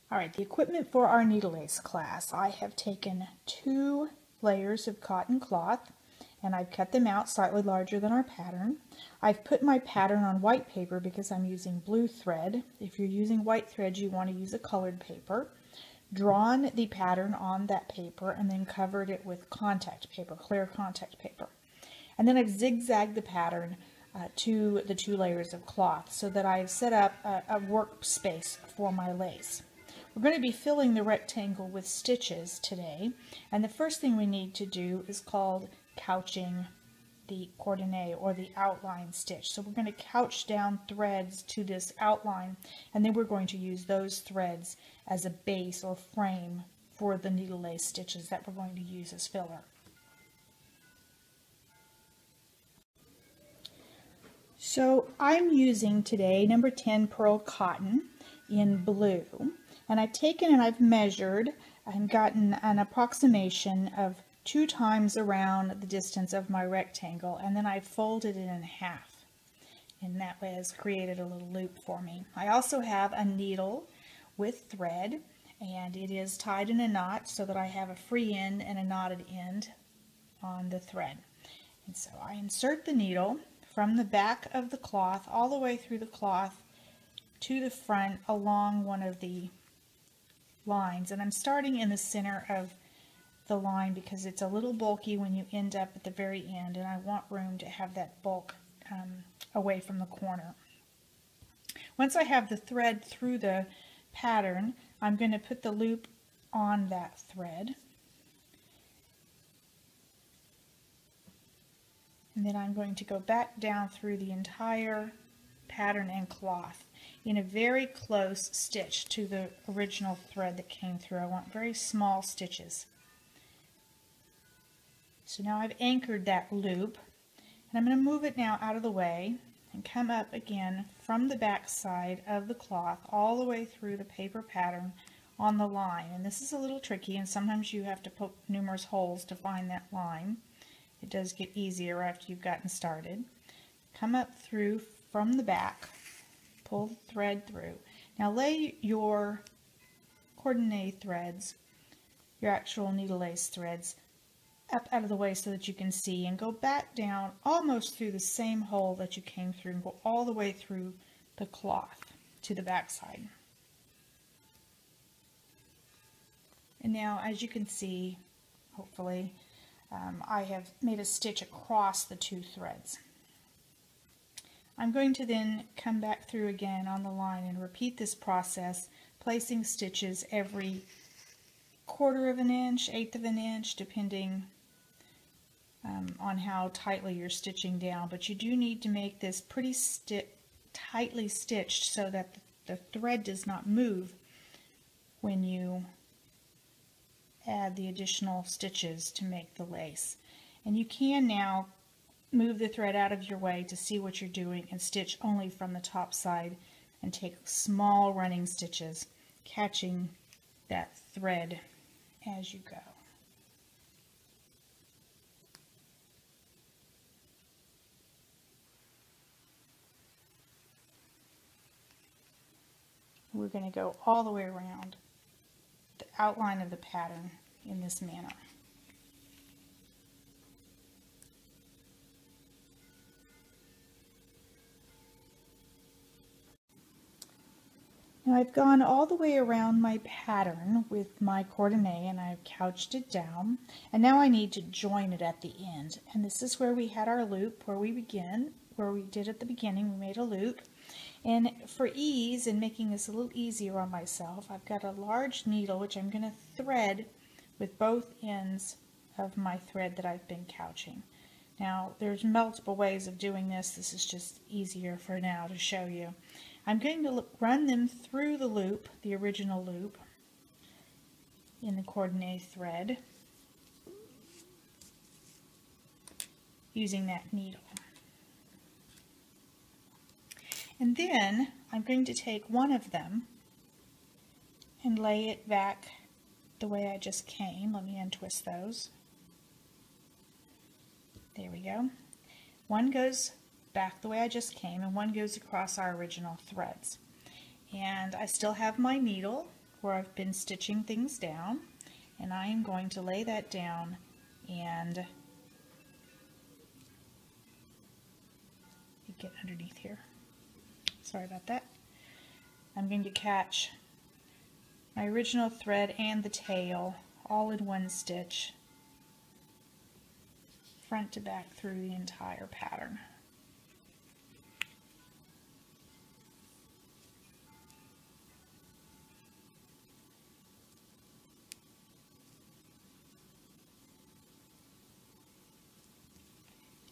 All right, the equipment for our needle lace class. I have taken 2 layers of cotton cloth and I've cut them out slightly larger than our pattern. I've put my pattern on white paper because I'm using blue thread. If you're using white thread, you want to use a colored paper. Drawn the pattern on that paper and then covered it with contact paper, clear contact paper. And then I've zigzagged the pattern to the 2 layers of cloth so that I've set up a workspace for my lace. We're going to be filling the rectangle with stitches today, and the first thing we need to do is called couching the coordinate or the outline stitch. So we're going to couch down threads to this outline, and then we're going to use those threads as a base or frame for the needle lace stitches that we're going to use as filler. So I'm using today number 10 pearl cotton in blue, and I've taken and I've measured and gotten an approximation of 2 times around the distance of my rectangle, and then I folded it in half, and that way has created a little loop for me. I also have a needle with thread, and it is tied in a knot so that I have a free end and a knotted end on the thread. And so I insert the needle from the back of the cloth all the way through the cloth to the front along one of the lines, and I'm starting in the center of the line because it's a little bulky when you end up at the very end, and I want room to have that bulk away from the corner. Once I have the thread through the pattern, I'm going to put the loop on that thread, and then I'm going to go back down through the entire pattern and cloth in a very close stitch to the original thread that came through. I want very small stitches. So now I've anchored that loop, and I'm going to move it now out of the way and come up again from the back side of the cloth all the way through the paper pattern on the line. And this is a little tricky, and sometimes you have to poke numerous holes to find that line. It does get easier after you've gotten started. Come up through from the back, pull the thread through. Now lay your coordinate threads, your actual needle lace threads, up out of the way so that you can see, and go back down almost through the same hole that you came through and go all the way through the cloth to the back side. And now, as you can see, hopefully, I have made a stitch across the 2 threads. I'm going to then come back through again on the line and repeat this process, placing stitches every 1/4 of an inch, 1/8 of an inch, depending on how tightly you're stitching down. But you do need to make this pretty tightly stitched so that the thread does not move when you add the additional stitches to make the lace. And you can now move the thread out of your way to see what you're doing and stitch only from the top side and take small running stitches, catching that thread as you go. We're going to go all the way around the outline of the pattern in this manner. Now I've gone all the way around my pattern with my coordinate, and I've couched it down, and now I need to join it at the end. And this is where we had our loop, where we did at the beginning, we made a loop. And for ease and making this a little easier on myself, I've got a large needle which I'm going to thread with both ends of my thread that I've been couching. Now there's multiple ways of doing this. This is just easier for now to show you. I'm going to run them through the loop, the original loop, in the coordinate thread using that needle. And then I'm going to take one of them and lay it back the way I just came. Let me untwist those. There we go. One goes back the way I just came, and one goes across our original threads. And I still have my needle where I've been stitching things down, and I am going to lay that down and get underneath here. Sorry about that. I'm going to catch my original thread and the tail all in one stitch, front to back through the entire pattern.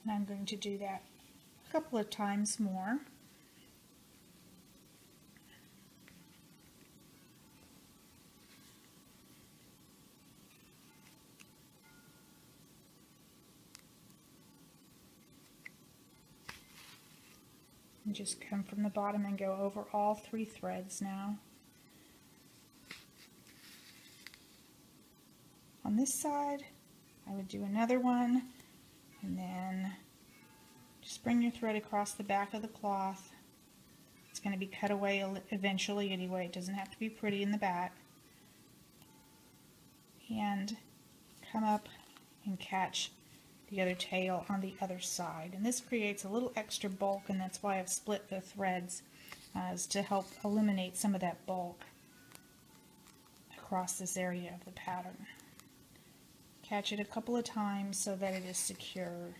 And I'm going to do that a couple of times more. And just come from the bottom and go over all 3 threads now. On this side, I would do another one, and then just bring your thread across the back of the cloth. It's going to be cut away eventually anyway. It doesn't have to be pretty in the back. And come up and catch the other tail on the other side. And this creates a little extra bulk, and that's why I've split the threads, is to help eliminate some of that bulk across this area of the pattern. Catch it a couple of times so that it is secure.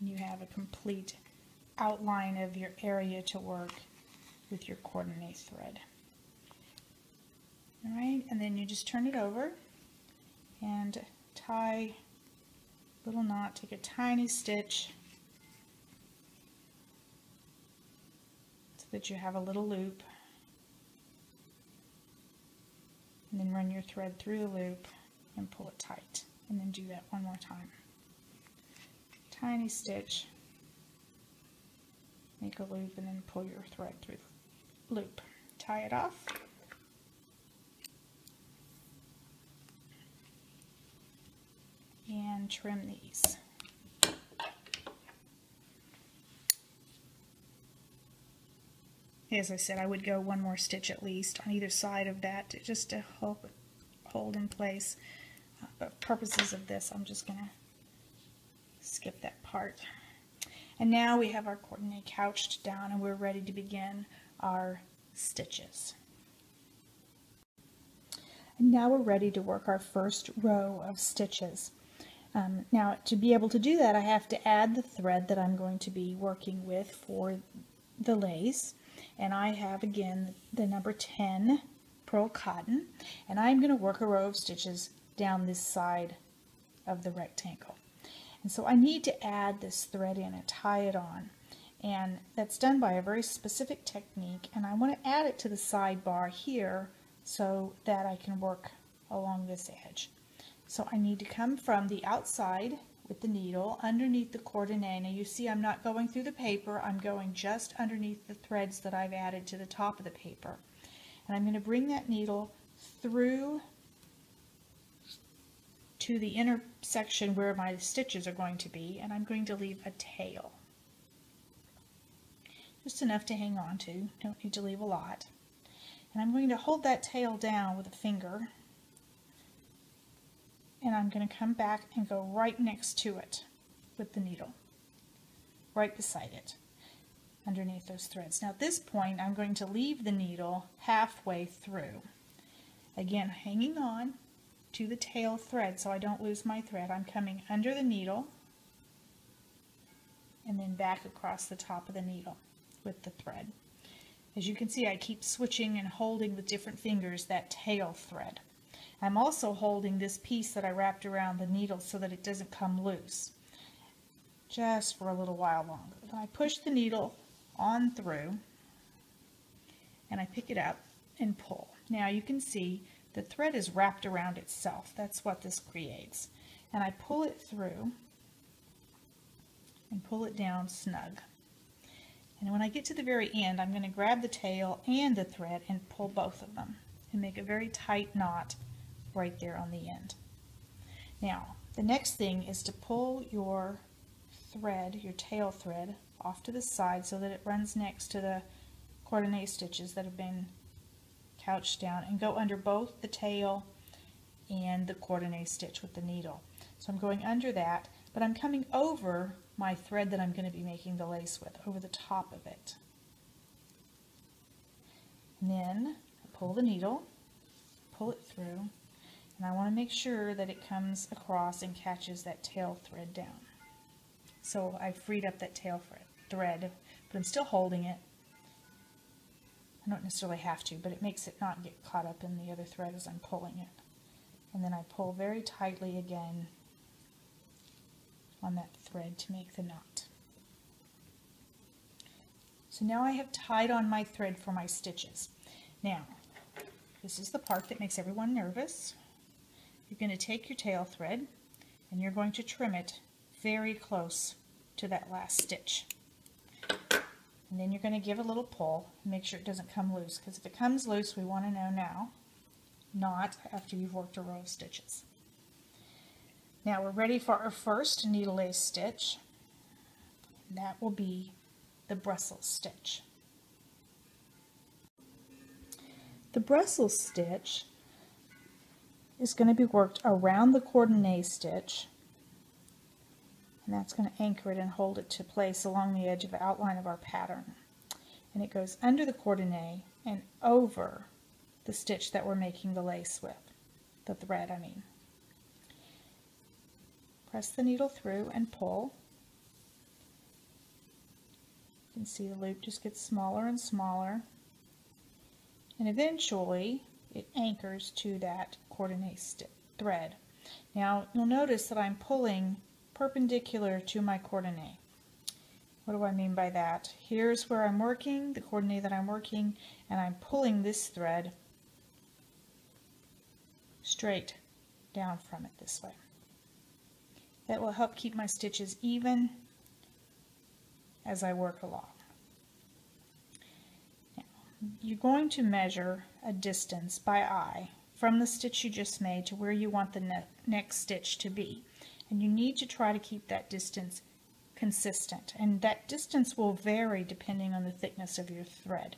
And you have a complete outline of your area to work with your coordinate thread. Alright, and then you just turn it over and tie a little knot, take a tiny stitch so that you have a little loop, and then run your thread through the loop and pull it tight, and then do that one more time. Tiny stitch, make a loop, and then pull your thread through the loop. Tie it off. And trim these. As I said, I would go one more stitch at least on either side of that just to help it hold in place. But for purposes of this, I'm just going to skip that part. And now we have our coordinate couched down, and we're ready to begin our stitches. And now we're ready to work our first row of stitches. Now, to be able to do that, I have to add the thread that I'm going to be working with for the lace. And I have, again, the number 10 pearl cotton. And I'm going to work a row of stitches down this side of the rectangle. And so I need to add this thread in and tie it on. And that's done by a very specific technique. And I want to add it to the sidebar here so that I can work along this edge. So I need to come from the outside with the needle underneath the coordinate. Now you see I'm not going through the paper, I'm going just underneath the threads that I've added to the top of the paper. And I'm going to bring that needle through to the intersection where my stitches are going to be, and I'm going to leave a tail. Just enough to hang on to, don't need to leave a lot. And I'm going to hold that tail down with a finger, and I'm going to come back and go right next to it with the needle, right beside it, underneath those threads. Now at this point I'm going to leave the needle halfway through. Again, hanging on to the tail thread so I don't lose my thread. I'm coming under the needle and then back across the top of the needle with the thread. As you can see, I keep switching and holding with different fingers that tail thread. I'm also holding this piece that I wrapped around the needle so that it doesn't come loose, just for a little while longer. Then I push the needle on through and I pick it up and pull. Now you can see the thread is wrapped around itself. That's what this creates. And I pull it through and pull it down snug. And when I get to the very end, I'm going to grab the tail and the thread and pull both of them and make a very tight knot right there on the end. Now, the next thing is to pull your thread, your tail thread, off to the side so that it runs next to the coordinate stitches that have been couch down and go under both the tail and the coordinate stitch with the needle. So I'm going under that, but I'm coming over my thread that I'm going to be making the lace with, over the top of it. And then I pull the needle, pull it through, and I want to make sure that it comes across and catches that tail thread down. So I freed up that tail thread, but I'm still holding it. I don't necessarily have to, but it makes it not get caught up in the other thread as I'm pulling it. And then I pull very tightly again on that thread to make the knot. So now I have tied on my thread for my stitches. Now, this is the part that makes everyone nervous. You're going to take your tail thread and you're going to trim it very close to that last stitch. And then you're going to give a little pull and make sure it doesn't come loose, because if it comes loose, we want to know now, not after you've worked a row of stitches. Now we're ready for our first needle lace stitch. That will be the Brussels stitch. The Brussels stitch is going to be worked around the coordinate stitch, and that's going to anchor it and hold it to place along the edge of the outline of our pattern. And it goes under the coordinate and over the stitch that we're making the lace with, the thread I mean. Press the needle through and pull. You can see the loop just gets smaller and smaller, and eventually it anchors to that coordinate thread. Now you'll notice that I'm pulling perpendicular to my coordinate. What do I mean by that? Here's where I'm working, the coordinate that I'm working, and I'm pulling this thread straight down from it this way. That will help keep my stitches even as I work along. Now, you're going to measure a distance by eye from the stitch you just made to where you want the next stitch to be. And you need to try to keep that distance consistent. And that distance will vary depending on the thickness of your thread.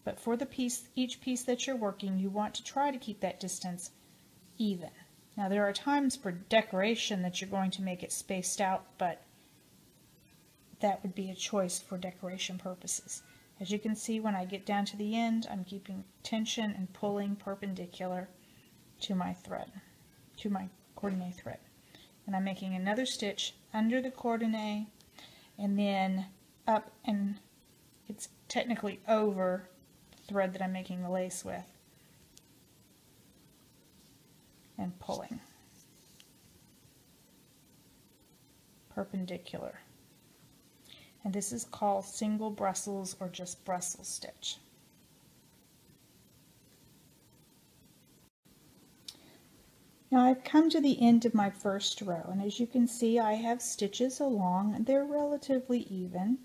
But for the piece, each piece that you're working, you want to try to keep that distance even. Now there are times for decoration that you're going to make it spaced out, but that would be a choice for decoration purposes. As you can see, when I get down to the end, I'm keeping tension and pulling perpendicular to my thread, to my coordinate thread. And I'm making another stitch under the coordinate and then up, and it's technically over the thread that I'm making the lace with, and pulling perpendicular. And this is called single Brussels or just Brussels stitch. Now I've come to the end of my first row, and as you can see I have stitches along and they're relatively even.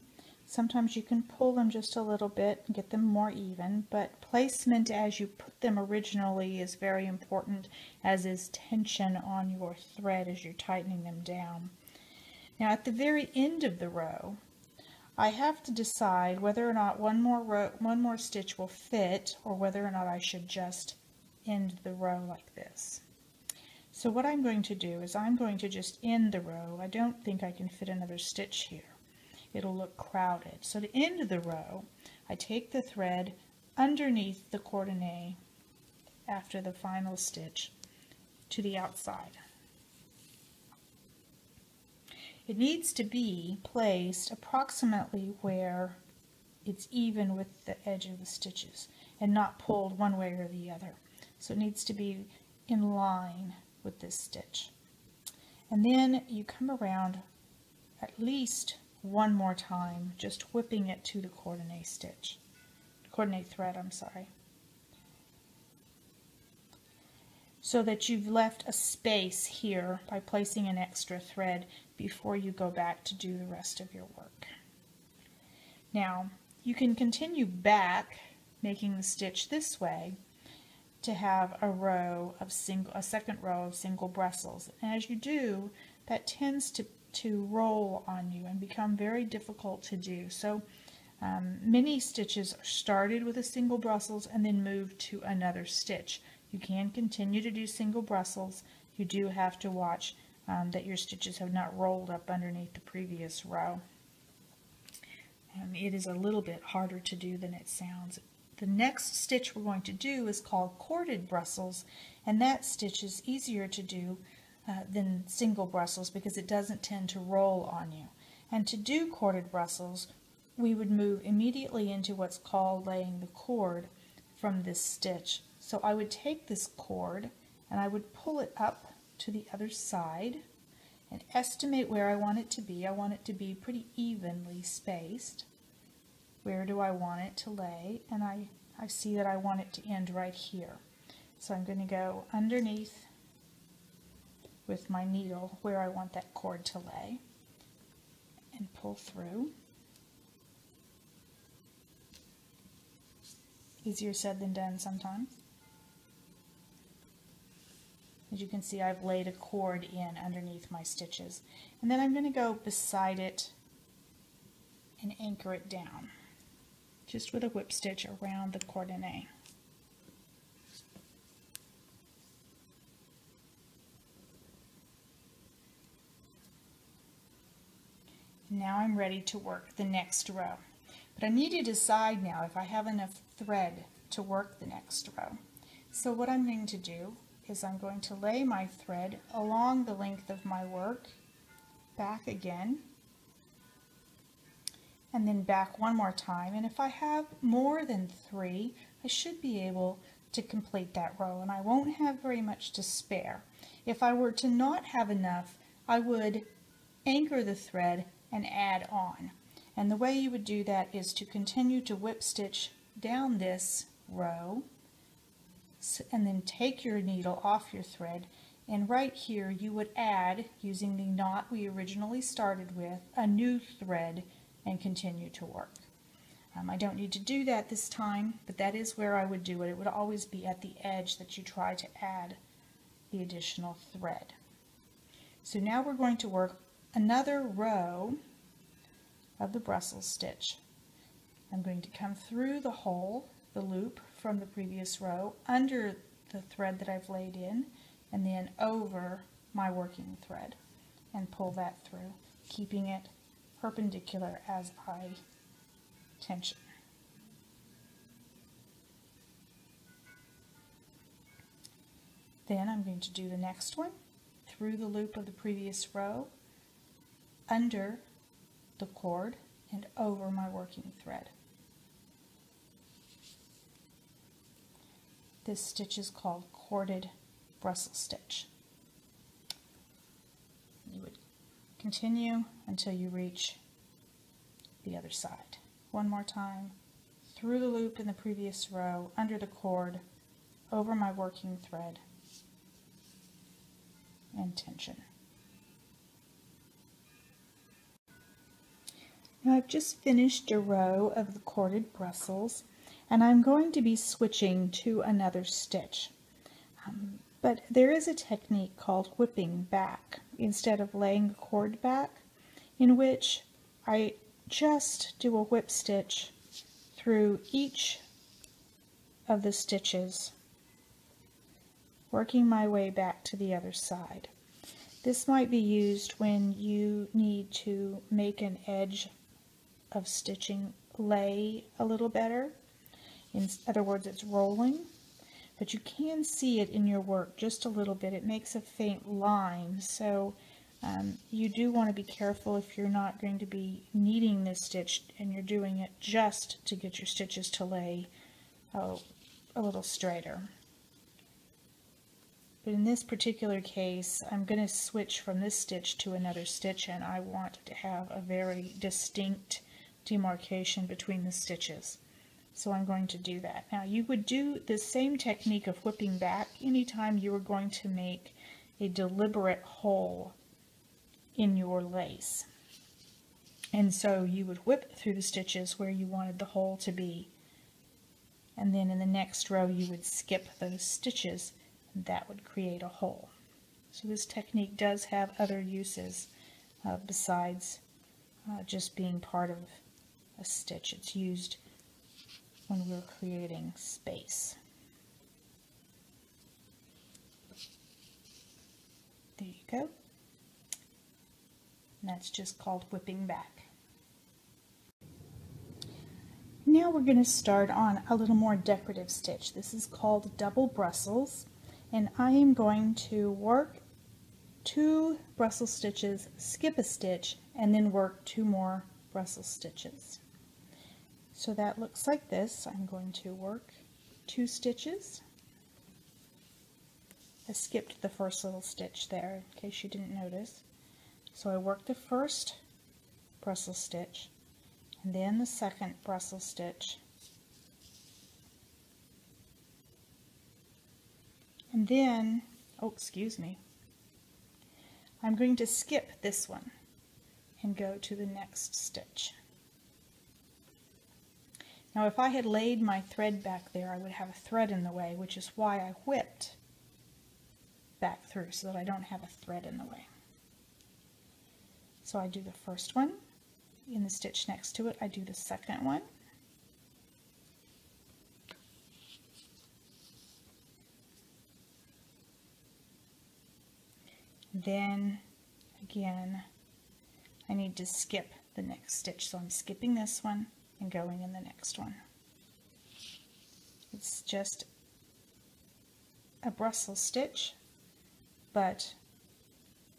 Sometimes you can pull them just a little bit and get them more even, but placement as you put them originally is very important, as is tension on your thread as you're tightening them down. Now at the very end of the row, I have to decide whether or not one more stitch will fit, or whether or not I should just end the row like this. So what I'm going to do is I'm going to just end the row. I don't think I can fit another stitch here. It'll look crowded. So to end the row, I take the thread underneath the coordinate after the final stitch to the outside. It needs to be placed approximately where it's even with the edge of the stitches and not pulled one way or the other. So it needs to be in line with this stitch. And then you come around at least one more time, just whipping it to the coordinate stitch, coordinate thread, I'm sorry, so that you've left a space here by placing an extra thread before you go back to do the rest of your work. Now you can continue back making the stitch this way to have a second row of single Brussels. And as you do, that tends to roll on you and become very difficult to do. So Many stitches are started with a single Brussels and then moved to another stitch. You can continue to do single Brussels. You do have to watch that your stitches have not rolled up underneath the previous row. It is a little bit harder to do than it sounds. The next stitch we're going to do is called corded Brussels, and that stitch is easier to do than single Brussels because it doesn't tend to roll on you. And to do corded Brussels, we would move immediately into what's called laying the cord from this stitch. So I would take this cord and I would pull it up to the other side and estimate where I want it to be. I want it to be pretty evenly spaced. Where do I want it to lay? And I see that I want it to end right here. So I'm going to go underneath with my needle where I want that cord to lay and pull through. Easier said than done sometimes. As you can see, I've laid a cord in underneath my stitches. And then I'm going to go beside it and anchor it down, just with a whip stitch around the coordinate. Now I'm ready to work the next row. But I need to decide now if I have enough thread to work the next row. So what I'm going to do is I'm going to lay my thread along the length of my work, back again, and then back one more time. And if I have more than 3, I should be able to complete that row, and I won't have very much to spare. If I were to not have enough, I would anchor the thread and add on. And the way you would do that is to continue to whip stitch down this row and then take your needle off your thread, and right here you would add, using the knot we originally started with, a new thread and continue to work. I don't need to do that this time, but that is where I would do it. It would always be at the edge that you try to add the additional thread. So now we're going to work another row of the Brussels stitch. I'm going to come through the hole, the loop from the previous row, under the thread that I've laid in, and then over my working thread and pull that through, keeping it perpendicular as I tension. Then I'm going to do the next one through the loop of the previous row, under the cord, and over my working thread. This stitch is called corded Brussels stitch. You would continue until you reach the other side. One more time, through the loop in the previous row, under the cord, over my working thread, and tension. Now I've just finished a row of the corded Brussels, and I'm going to be switching to another stitch. But there is a technique called whipping back instead of laying the cord back, in which I just do a whip stitch through each of the stitches, working my way back to the other side. This might be used when you need to make an edge of stitching lay a little better. In other words, it's rolling, but you can see it in your work just a little bit. It makes a faint line, so you do want to be careful if you're not going to be kneading this stitch and you're doing it just to get your stitches to lay a little straighter. But in this particular case, I'm going to switch from this stitch to another stitch, and I want to have a very distinct demarcation between the stitches. So I'm going to do that. Now you would do the same technique of whipping back anytime you were going to make a deliberate hole in your lace. And so you would whip through the stitches where you wanted the hole to be. And then in the next row you would skip those stitches, and that would create a hole. So this technique does have other uses besides just being part of a stitch. It's used when we're creating space. There you go. And that's just called whipping back. Now we're going to start on a little more decorative stitch. This is called double Brussels, and I am going to work 2 Brussels stitches, skip a stitch, and then work 2 more Brussels stitches. So that looks like this. I'm going to work 2 stitches. I skipped the first little stitch there in case you didn't notice. So I worked the first Brussels stitch and then the second Brussels stitch, and then, oh excuse me, I'm going to skip this one and go to the next stitch. Now if I had laid my thread back there, I would have a thread in the way, which is why I whipped back through so that I don't have a thread in the way. So I do the first one. In the stitch next to it, I do the second one. Then again, I need to skip the next stitch, so I'm skipping this one and going in the next one. It's just a Brussels stitch, but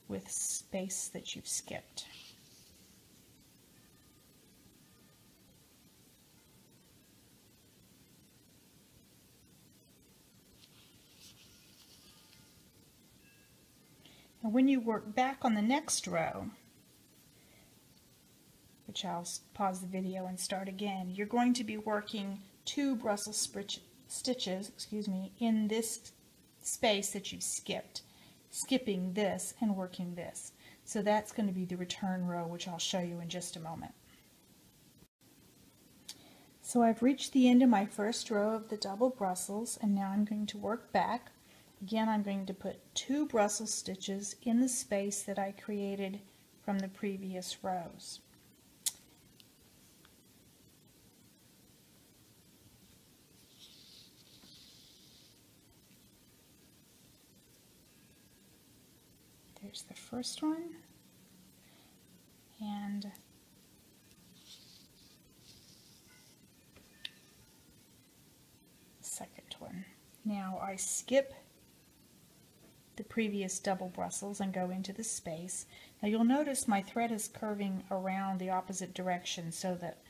with space that you've skipped. And when you work back on the next row, which I'll pause the video and start again, you're going to be working 2 Brussels stitches, in this space that you've skipped, skipping this and working this. So that's going to be the return row, which I'll show you in just a moment. So I've reached the end of my first row of the double Brussels, and now I'm going to work back. Again, I'm going to put 2 Brussels stitches in the space that I created from the previous rows. There's the first one, and the second one. Now I skip the previous double Brussels and go into the space. Now you'll notice my thread is curving around the opposite direction so that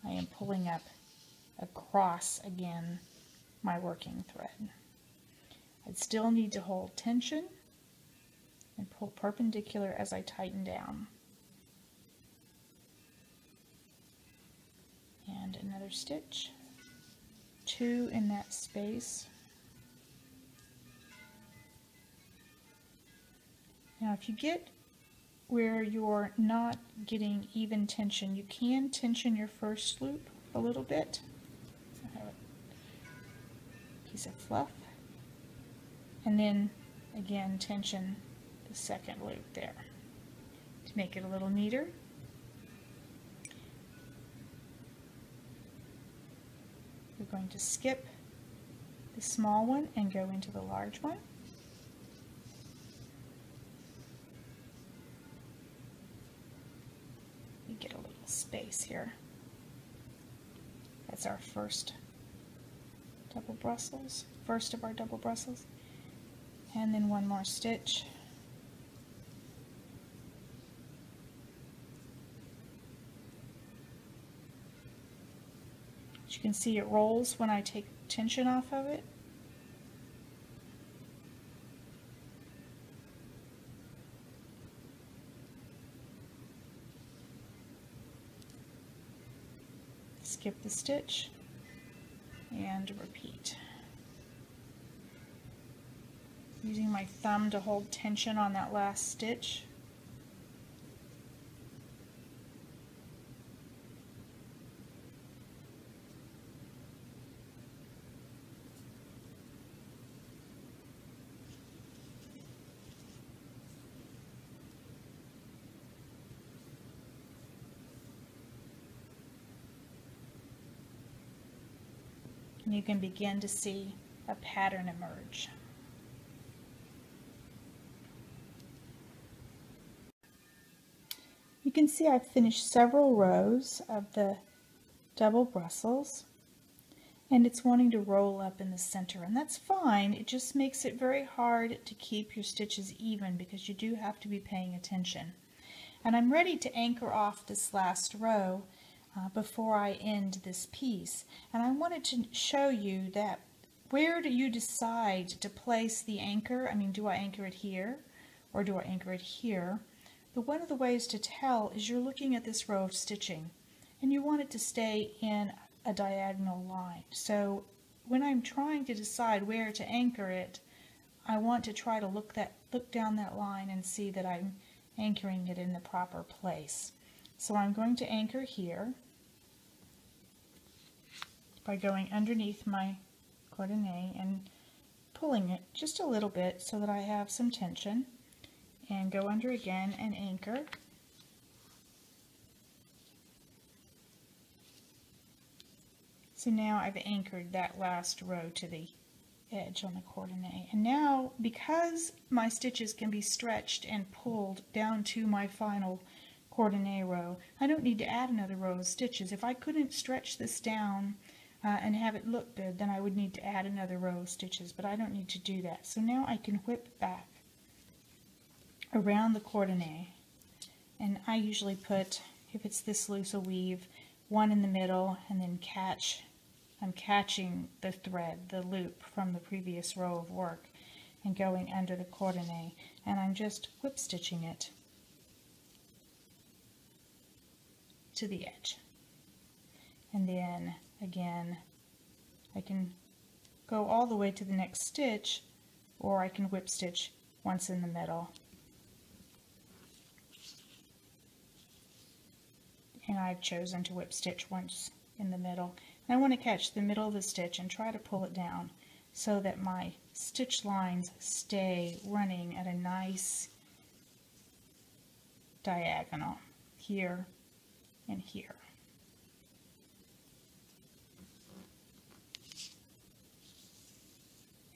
I am pulling up across again my working thread. I'd still need to hold tension and pull perpendicular as I tighten down. And another stitch, 2 in that space. Now if you get where you're not getting even tension, you can tension your first loop a little bit. I have a piece of fluff. And then again tension the second loop there to make it a little neater. We're going to skip the small one and go into the large one. We get a little space here. That's our first double Brussels, first of our double Brussels, and then one more stitch. As you can see, it rolls when I take tension off of it. Skip the stitch and repeat. Using my thumb to hold tension on that last stitch. and you can begin to see a pattern emerge. You can see I've finished several rows of the double Brussels, and it's wanting to roll up in the center, and that's fine. It just makes it very hard to keep your stitches even because you do have to be paying attention. And I'm ready to anchor off this last row before I end this piece. And I wanted to show you that where do you decide to place the anchor? I mean, do I anchor it here or do I anchor it here? But one of the ways to tell is you're looking at this row of stitching and you want it to stay in a diagonal line. So when I'm trying to decide where to anchor it, I want to try to look down that line and see that I'm anchoring it in the proper place. So I'm going to anchor here by going underneath my coordinate and pulling it just a little bit so that I have some tension, and go under again and anchor. So now I've anchored that last row to the edge on the coordinate. And now, because my stitches can be stretched and pulled down to my final coordinate row, I don't need to add another row of stitches. If I couldn't stretch this down and have it look good, then I would need to add another row of stitches, but I don't need to do that. So now I can whip back around the coordinate, and I usually put, if it's this loose a weave, one in the middle, and then I'm catching the thread, the loop from the previous row of work, and going under the coordinate, and I'm just whip stitching it to the edge. And then again, I can go all the way to the next stitch, or I can whip stitch once in the middle. And I've chosen to whip stitch once in the middle. And I want to catch the middle of the stitch and try to pull it down so that my stitch lines stay running at a nice diagonal here and here.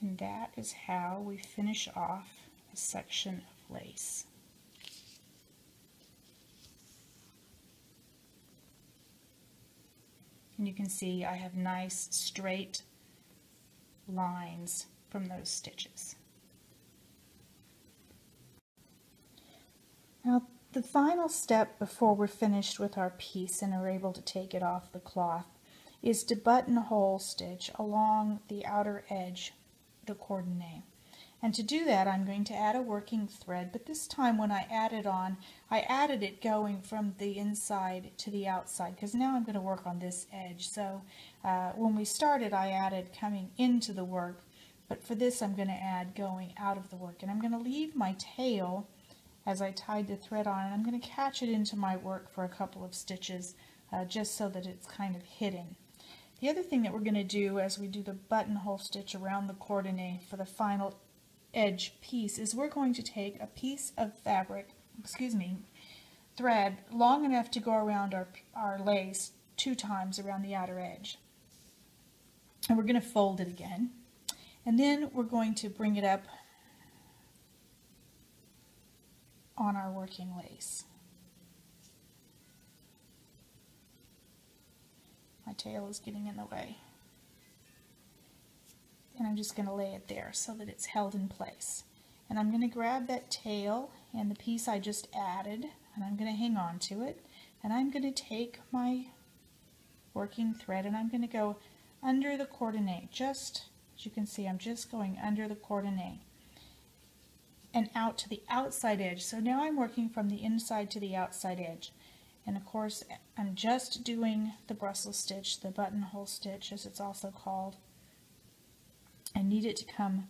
And that is how we finish off a section of lace. And you can see I have nice straight lines from those stitches. Now the final step before we're finished with our piece and are able to take it off the cloth is to buttonhole stitch along the outer edge of the coordinate. And to do that, I'm going to add a working thread, but this time when I add it on, I added it going from the inside to the outside, because now I'm going to work on this edge. So when we started, I added coming into the work, but for this I'm going to add going out of the work. And I'm going to leave my tail as I tied the thread on, and I'm going to catch it into my work for a couple of stitches just so that it's kind of hidden. The other thing that we're going to do as we do the buttonhole stitch around the coordinate for the final edge piece is we're going to take a piece of fabric, thread long enough to go around our lace 2 times around the outer edge. And we're going to fold it again. And then we're going to bring it up on our working lace. My tail is getting in the way. And I'm just going to lay it there so that it's held in place. And I'm going to grab that tail and the piece I just added, and I'm going to hang on to it. And I'm going to take my working thread and I'm going to go under the coordinate. Just as you can see, I'm just going under the coordinate and out to the outside edge. So now I'm working from the inside to the outside edge. And of course, I'm just doing the Brussels stitch, the buttonhole stitch as it's also called. I need it to come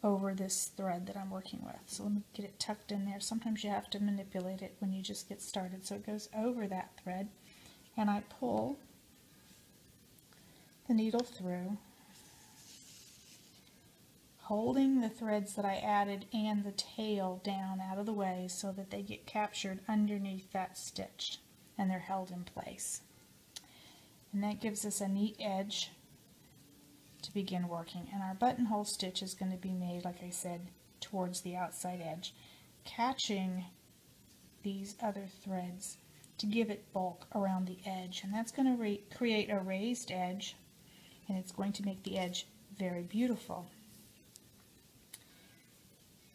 over this thread that I'm working with. So let me get it tucked in there. Sometimes you have to manipulate it when you just get started. So it goes over that thread, and I pull the needle through, holding the threads that I added and the tail down out of the way so that they get captured underneath that stitch and they're held in place. And that gives us a neat edge to begin working. And our buttonhole stitch is going to be made, like I said, towards the outside edge, catching these other threads to give it bulk around the edge. And that's going to create a raised edge, and it's going to make the edge very beautiful.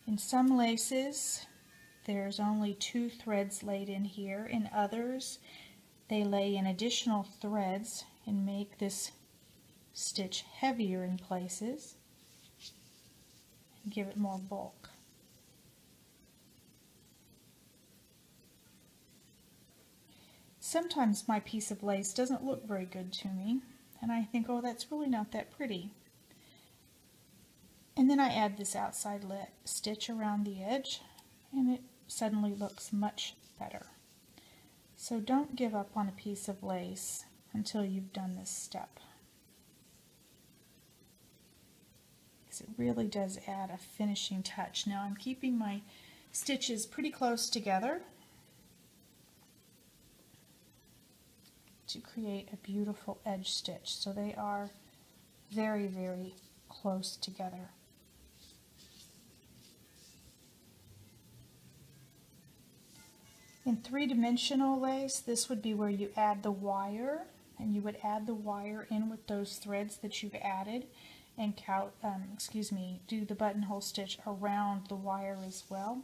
In some laces, there's only 2 threads laid in here. In others, they lay in additional threads and make this stitch heavier in places and give it more bulk. Sometimes my piece of lace doesn't look very good to me, and I think, oh, that's really not that pretty. And then I add this outside stitch around the edge, and it suddenly looks much better. So don't give up on a piece of lace until you've done this step, because it really does add a finishing touch. Now I'm keeping my stitches pretty close together to create a beautiful edge stitch. So they are very, very close together. In 3-dimensional lace, this would be where you add the wire, and you would add the wire in with those threads that you've added, and do the buttonhole stitch around the wire as well.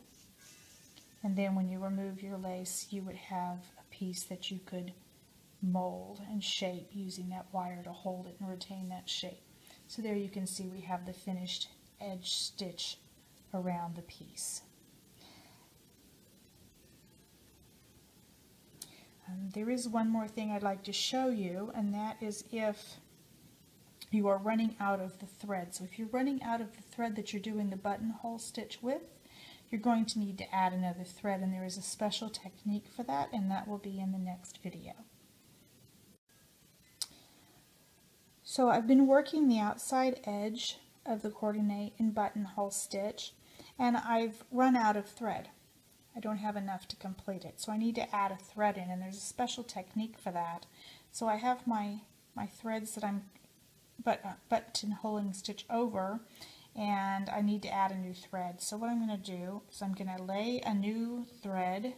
And then when you remove your lace, you would have a piece that you could mold and shape using that wire to hold it and retain that shape. So there you can see we have the finished edge stitch around the piece. There is one more thing I'd like to show you, and that is if you are running out of the thread. So if you're running out of the thread that you're doing the buttonhole stitch with, you're going to need to add another thread, and there is a special technique for that, and that will be in the next video. So I've been working the outside edge of the coordinate and buttonhole stitch, and I've run out of thread. I don't have enough to complete it, so I need to add a thread in, and there's a special technique for that. So I have my threads that I'm buttonholing stitch over, and I need to add a new thread. So what I'm going to do is I'm going to lay a new thread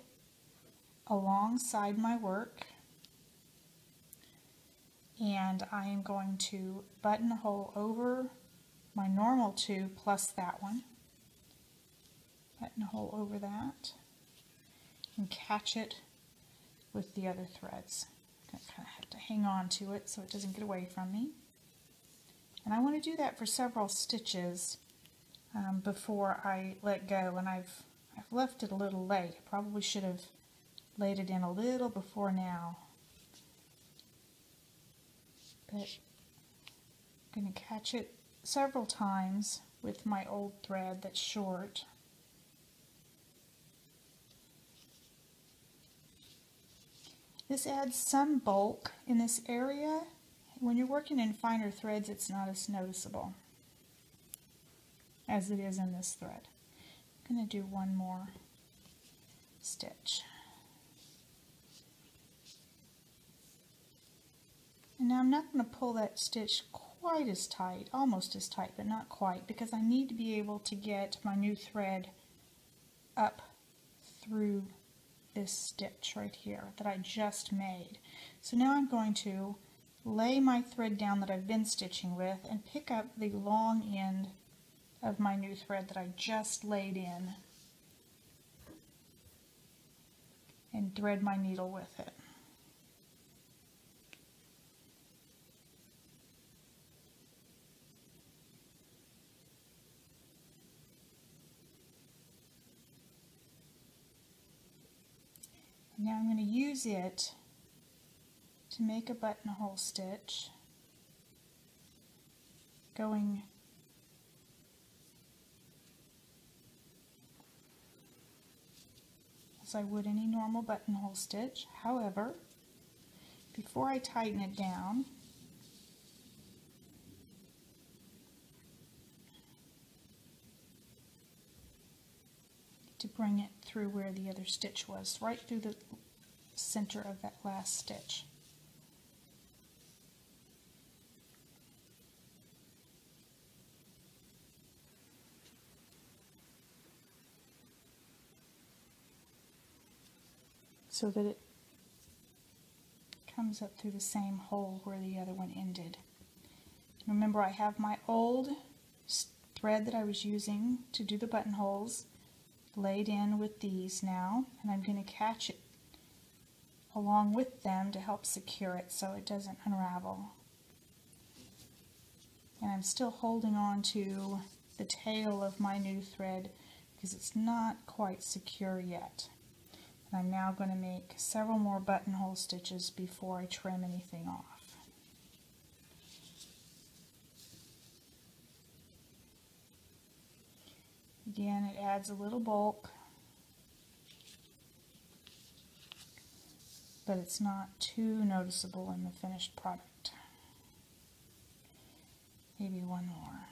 alongside my work, and I am going to buttonhole over my normal 2 plus that one, buttonhole over that, and catch it with the other threads. I'm going to kind of have to hang on to it so it doesn't get away from me. And I want to do that for several stitches before I let go, and I've left it a little late. I probably should have laid it in a little before now. But I'm going to catch it several times with my old thread that's short. This adds some bulk in this area. When you're working in finer threads, it's not as noticeable as it is in this thread. I'm going to do one more stitch. And now I'm not going to pull that stitch quite as tight, almost as tight, but not quite, because I need to be able to get my new thread up through this stitch right here that I just made. So now I'm going to lay my thread down that I've been stitching with and pick up the long end of my new thread that I just laid in and thread my needle with it. Now I'm going to use it to make a buttonhole stitch, going as I would any normal buttonhole stitch. However, before I tighten it down, to bring it through where the other stitch was, right through the center of that last stitch. so that it comes up through the same hole where the other one ended. Remember, I have my old thread that I was using to do the buttonholes laid in with these now, and I'm going to catch it along with them to help secure it so it doesn't unravel. And I'm still holding on to the tail of my new thread because it's not quite secure yet. And I'm now going to make several more buttonhole stitches before I trim anything off. Again, it adds a little bulk, but it's not too noticeable in the finished product. Maybe one more.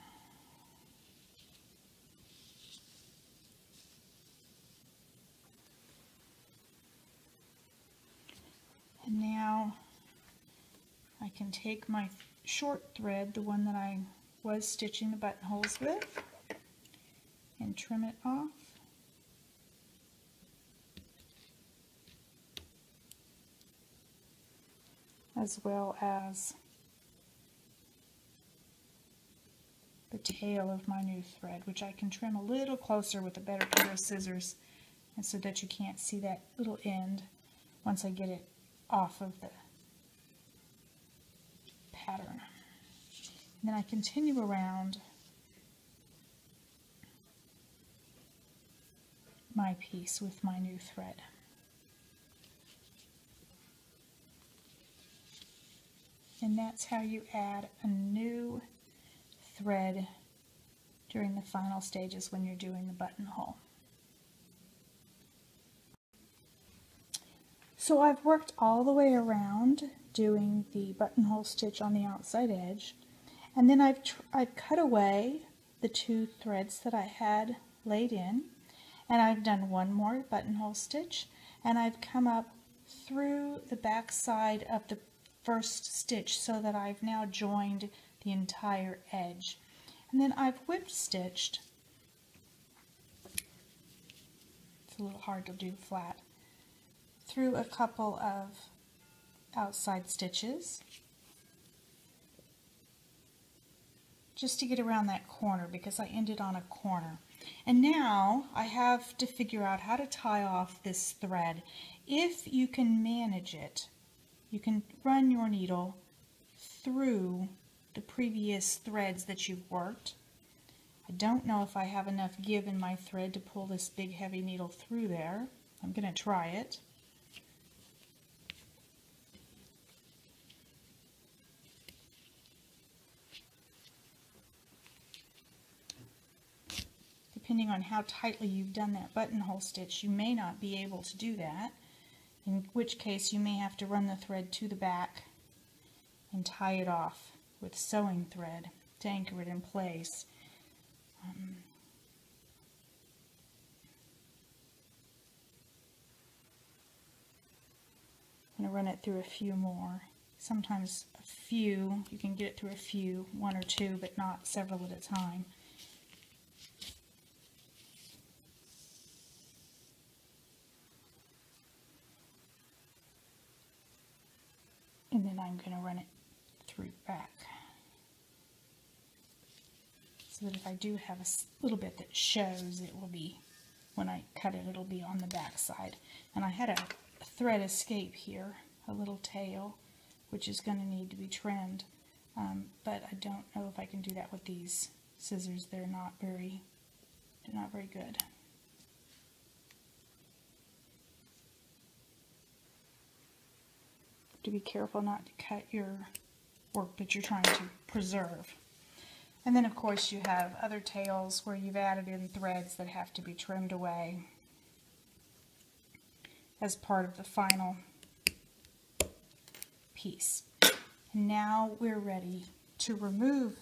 And now I can take my short thread, the one that I was stitching the buttonholes with, and trim it off. As well as the tail of my new thread, which I can trim a little closer with a better pair of scissors, and so that you can't see that little end once I get it off of the pattern. And then I continue around my piece with my new thread. And that's how you add a new thread during the final stages when you're doing the buttonhole. So I've worked all the way around doing the buttonhole stitch on the outside edge, and then I've cut away the two threads that I had laid in, and I've done one more buttonhole stitch, and I've come up through the back side of the first stitch so that I've now joined the entire edge. And then I've whip stitched, it's a little hard to do flat, through a couple of outside stitches just to get around that corner because I ended on a corner. And now I have to figure out how to tie off this thread. If you can manage it, you can run your needle through the previous threads that you've worked. I don't know if I have enough give in my thread to pull this big heavy needle through there. I'm going to try it. Depending on how tightly you've done that buttonhole stitch, you may not be able to do that, in which case you may have to run the thread to the back and tie it off with sewing thread to anchor it in place. I'm going to run it through a few more. Sometimes a few, you can get it through a few, one or two, but not several at a time. And then I'm going to run it through back, so that if I do have a little bit that shows, it will be, when I cut it, it'll be on the back side. And I had a thread escape here, a little tail, which is going to need to be trimmed, but I don't know if I can do that with these scissors. They're not very good. To be careful not to cut your work that you're trying to preserve. And then of course you have other tails where you've added in threads that have to be trimmed away as part of the final piece. And now we're ready to remove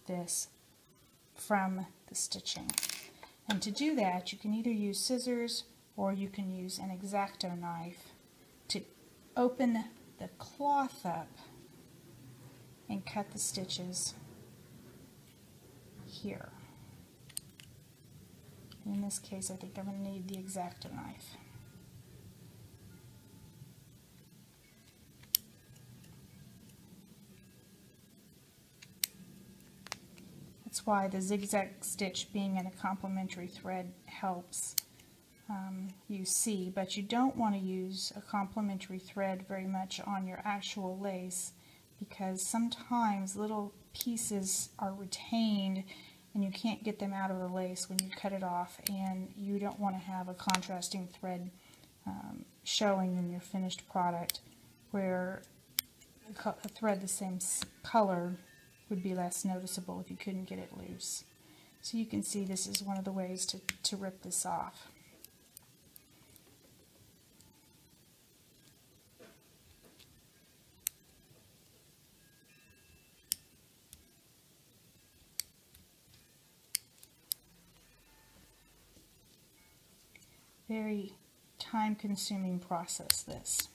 this from the stitching. And to do that, you can either use scissors or you can use an X-Acto knife to open the cloth up and cut the stitches here. And in this case, I think I'm going to need the X-Acto knife. That's why the zigzag stitch being in a complementary thread helps you see, but you don't want to use a complementary thread very much on your actual lace because sometimes little pieces are retained and you can't get them out of the lace when you cut it off, and you don't want to have a contrasting thread showing in your finished product where a thread the same color would be less noticeable if you couldn't get it loose. So you can see this is one of the ways to rip this off. Very time-consuming process, this.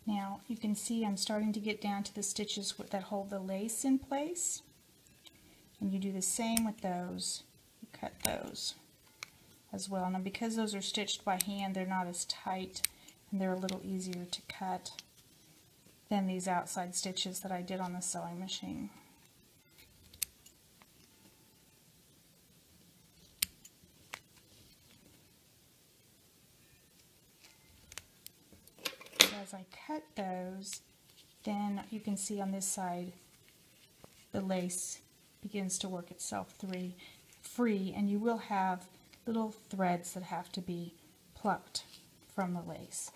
Now you can see I'm starting to get down to the stitches that hold the lace in place, and you do the same with those. You cut those as well. Now because those are stitched by hand, they're not as tight and they're a little easier to cut than these outside stitches that I did on the sewing machine. As I cut those, then you can see on this side the lace begins to work itself free, and you will have little threads that have to be plucked from the lace.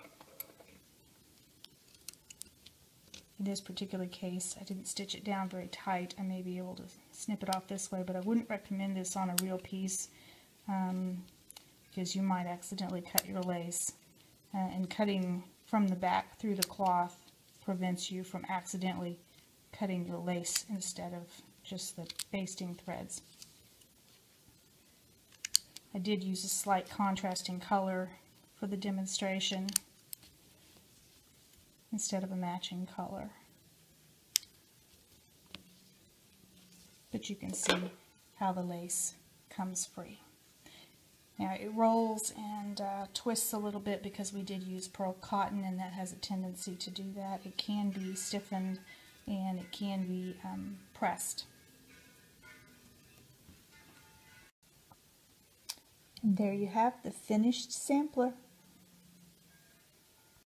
In this particular case, I didn't stitch it down very tight. I may be able to snip it off this way, but I wouldn't recommend this on a real piece because you might accidentally cut your lace, and cutting from the back through the cloth prevents you from accidentally cutting your lace instead of just the basting threads. I did use a slight contrasting color for the demonstration instead of a matching color. But you can see how the lace comes free. Now it rolls and twists a little bit because we did use pearl cotton, and that has a tendency to do that. It can be stiffened and it can be pressed. And there you have the finished sampler.